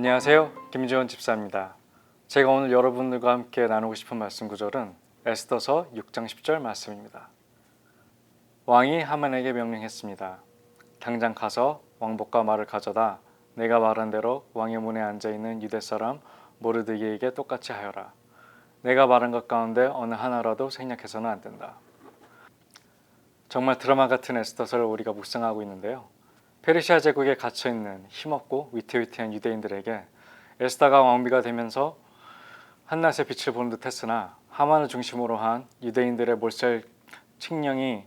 안녕하세요. 김지원 집사입니다. 제가 오늘 여러분들과 함께 나누고 싶은 말씀 구절은 에스더서 6장 10절 말씀입니다. 왕이 하만에게 명령했습니다. 당장 가서 왕복과 말을 가져다 내가 말한 대로 왕의 문에 앉아있는 유대 사람 모르드게에게 똑같이 하여라. 내가 말한 것 가운데 어느 하나라도 생략해서는 안 된다. 정말 드라마 같은 에스더서를 우리가 묵상하고 있는데요. 페르시아 제국에 갇혀있는 힘없고 위태위태한 유대인들에게 에스더가 왕비가 되면서 한낮의 빛을 보는 듯 했으나 하만을 중심으로 한 유대인들의 몰살 칙령이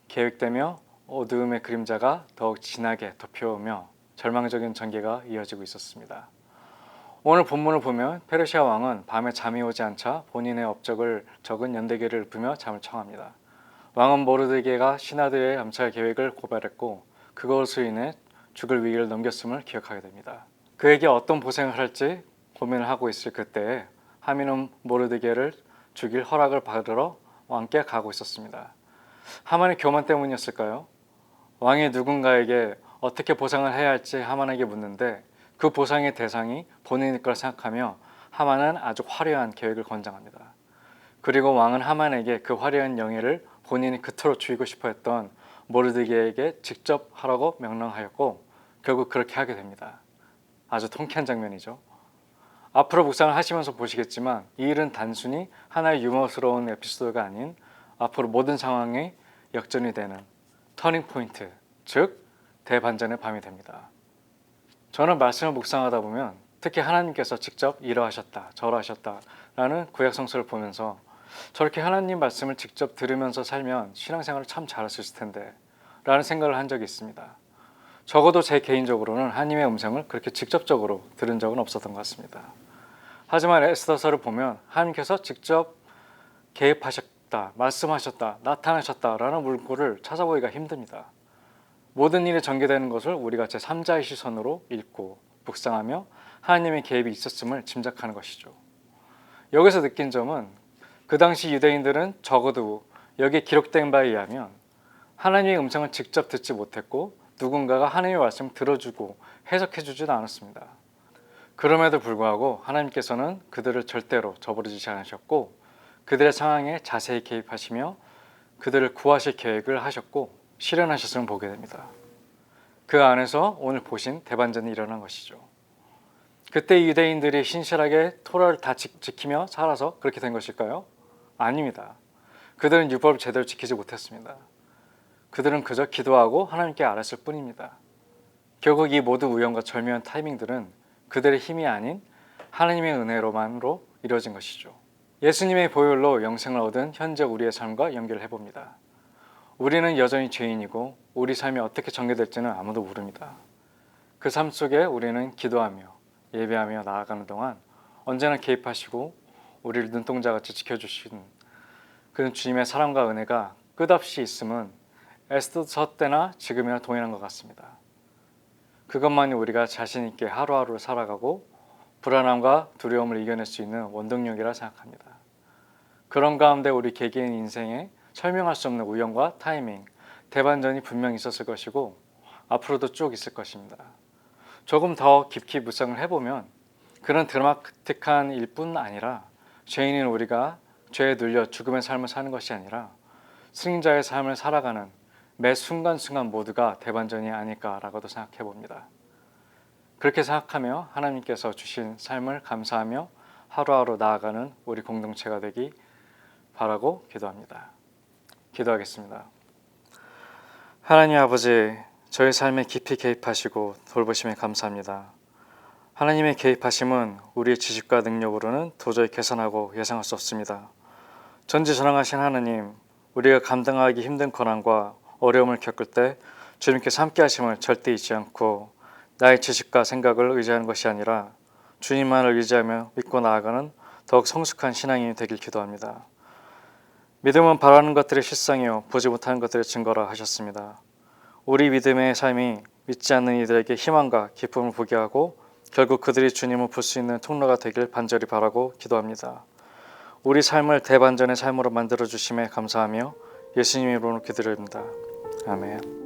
계획되며 어두움의 그림자가 더욱 진하게 덮여오며 절망적인 전개가 이어지고 있었습니다. 오늘 본문을 보면 페르시아 왕은 밤에 잠이 오지 않자 본인의 업적을 적은 연대기를 읊으며 잠을 청합니다. 왕은 모르드게가 신하들의 암살 계획을 고발했고 그것으로 인해 죽을 위기를 넘겼음을 기억하게 됩니다. 그에게 어떤 보상을 할지 고민을 하고 있을 그때에 하민은 모르드게를 죽일 허락을 받으러 왕께 가고 있었습니다. 하만의 교만 때문이었을까요? 왕이 누군가에게 어떻게 보상을 해야 할지 하만에게 묻는데 그 보상의 대상이 본인일 걸 생각하며 하만은 아주 화려한 계획을 권장합니다. 그리고 왕은 하만에게 그 화려한 영예를 본인이 그토록 주이고 싶어 했던 모르드게에게 직접 하라고 명령하였고 결국 그렇게 하게 됩니다. 아주 통쾌한 장면이죠. 앞으로 묵상을 하시면서 보시겠지만 이 일은 단순히 하나의 유머스러운 에피소드가 아닌 앞으로 모든 상황이 역전이 되는 터닝 포인트, 즉 대반전의 밤이 됩니다. 저는 말씀을 묵상하다 보면 특히 하나님께서 직접 이러하셨다 저러하셨다 라는 구약 성서를 보면서 저렇게 하나님 말씀을 직접 들으면서 살면 신앙생활을 참 잘할 수 있을 텐데 라는 생각을 한 적이 있습니다. 적어도 제 개인적으로는 하나님의 음성을 그렇게 직접적으로 들은 적은 없었던 것 같습니다. 하지만 에스더서를 보면 하나님께서 직접 개입하셨다, 말씀하셨다, 나타나셨다 라는 문구를 찾아보기가 힘듭니다. 모든 일이 전개되는 것을 우리가 제3자의 시선으로 읽고 묵상하며 하나님의 개입이 있었음을 짐작하는 것이죠. 여기서 느낀 점은 그 당시 유대인들은 적어도 여기에 기록된 바에 의하면 하나님의 음성을 직접 듣지 못했고 누군가가 하나님의 말씀을 들어주고 해석해주지도 않았습니다. 그럼에도 불구하고 하나님께서는 그들을 절대로 저버리지 않으셨고 그들의 상황에 자세히 개입하시며 그들을 구하실 계획을 하셨고 실현하셨음을 보게 됩니다. 그 안에서 오늘 보신 대반전이 일어난 것이죠. 그때 유대인들이 신실하게 토라를 다 지키며 살아서 그렇게 된 것일까요? 아닙니다. 그들은 율법을 제대로 지키지 못했습니다. 그들은 그저 기도하고 하나님께 알았을 뿐입니다. 결국 이 모든 우연과 절묘한 타이밍들은 그들의 힘이 아닌 하나님의 은혜로만으로 이루어진 것이죠. 예수님의 보혈로 영생을 얻은 현재 우리의 삶과 연결해 봅니다. 우리는 여전히 죄인이고 우리 삶이 어떻게 전개될지는 아무도 모릅니다. 그 삶 속에 우리는 기도하며 예배하며 나아가는 동안 언제나 개입하시고 우리를 눈동자같이 지켜주신 그 주님의 사랑과 은혜가 끝없이 있음은 에스더서 때나 지금이나 동일한 것 같습니다. 그것만이 우리가 자신 있게 하루하루를 살아가고 불안함과 두려움을 이겨낼 수 있는 원동력이라 생각합니다. 그런 가운데 우리 개개인 인생에 설명할 수 없는 우연과 타이밍, 대반전이 분명히 있었을 것이고 앞으로도 쭉 있을 것입니다. 조금 더 깊이 묵상을 해보면 그런 드라마틱한 일뿐 아니라 죄인인 우리가 죄에 눌려 죽음의 삶을 사는 것이 아니라 승리자의 삶을 살아가는 매 순간순간 모두가 대반전이 아닐까라고도 생각해 봅니다. 그렇게 생각하며 하나님께서 주신 삶을 감사하며 하루하루 나아가는 우리 공동체가 되기 바라고 기도합니다. 기도하겠습니다. 하나님 아버지, 저희 삶에 깊이 개입하시고 돌보심에 감사합니다. 하나님의 개입하심은 우리의 지식과 능력으로는 도저히 계산하고 예상할 수 없습니다. 전지전능하신 하나님, 우리가 감당하기 힘든 고난과 어려움을 겪을 때 주님께서 함께 하심을 절대 잊지 않고 나의 지식과 생각을 의지하는 것이 아니라 주님만을 의지하며 믿고 나아가는 더욱 성숙한 신앙이 되길 기도합니다. 믿음은 바라는 것들의 실상이요 보지 못하는 것들의 증거라 하셨습니다. 우리 믿음의 삶이 믿지 않는 이들에게 희망과 기쁨을 보게 하고 결국 그들이 주님을 볼 수 있는 통로가 되길 간절히 바라고 기도합니다. 우리 삶을 대반전의 삶으로 만들어 주심에 감사하며 예수님 이름으로 기도드립니다. 아멘.